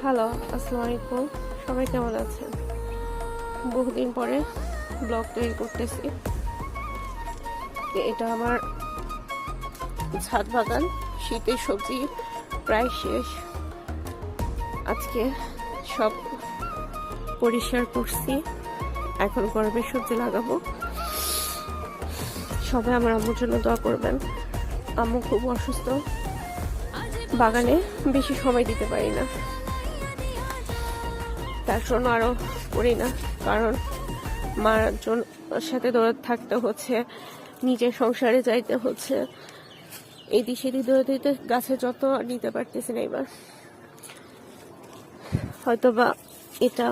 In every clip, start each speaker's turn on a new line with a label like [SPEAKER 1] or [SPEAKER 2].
[SPEAKER 1] Hello, আসসালামু আলাইকুম। সবাই কেমন আছেন? বহুদিন পরে ব্লগ তৈরি করতেছি। এটা আমার ছাদ বাগান, শীতের সবজি প্রায় শেষ। আজকে সব পরিষ্কার করছি, এখন গরমের সবজি লাগাবো। সবাই আমার আম্মুর জন্য দোয়া করবেন। আম্মু খুব অসুস্থ, বাগানে বেশি সময় দিতে পারি না, তার জন্য আরো করি না, কারণ মার সাথে দৌড়ে থাকতে হচ্ছে, নিজের সংসারে যাইতে হচ্ছে, এদিক সেদিক দৌড়ে দিতে গাছের যত নিতে পারতেছি না। এবার হয়তোবা এটা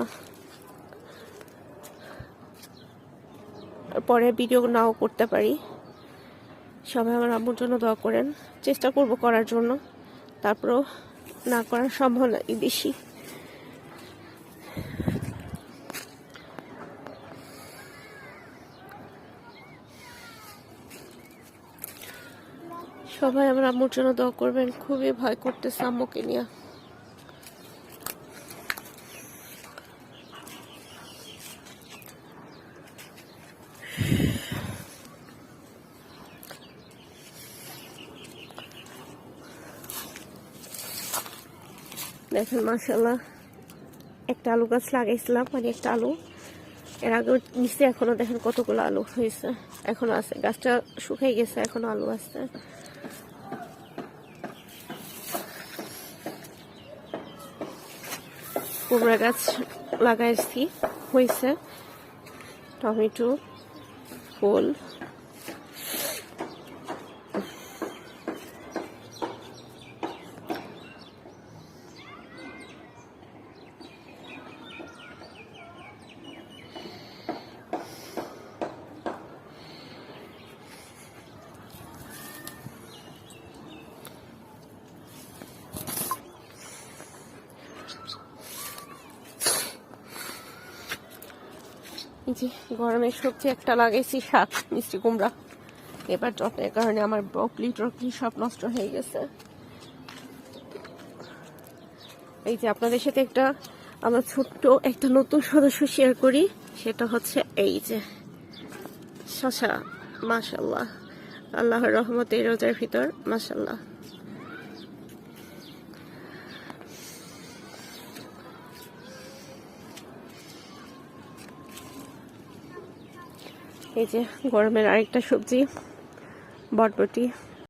[SPEAKER 1] পরে ভিডিও নাও করতে পারি। সবাই আমার আম্মুর জন্য দোয়া করেন, চেষ্টা করব করার জন্য, তারপরও না করার সম্ভাবনা বেশি। সবাই আমার আম্মুর জন্য দোয়া করবেন, খুবই ভয় করতেছে আম্মুকে নিয়ে। দেখেন মাশাআল্লাহ, একটা আলু গাছ লাগাইছিলাম, মানে একটা আলু এর আগে নিচে, এখনো দেখেন কতগুলো আলু হয়েছে, এখনো আছে। গাছটা শুকাই গেছে, এখনো আলু আছে। কুমড়া গাছ লাগাইছি, হয়েছে। টমেটো, ফুল, যে গরমের সবজি একটা লাগাইছি, শাক, মিষ্টি কুমড়া। এবার যত্নের কারণে আমার ব্রকলি ট্রকলি সব নষ্ট হয়ে গেছে। এই যে আপনাদের সাথে একটা আমার ছোট্ট একটা নতুন সদস্য শেয়ার করি, সেটা হচ্ছে এই যে শশা। মাশাআল্লাহ, আল্লাহর রহমতে রোজার ভিতর মাশাআল্লাহ। এই যে গরমের আরেকটা সবজি, বটবটি।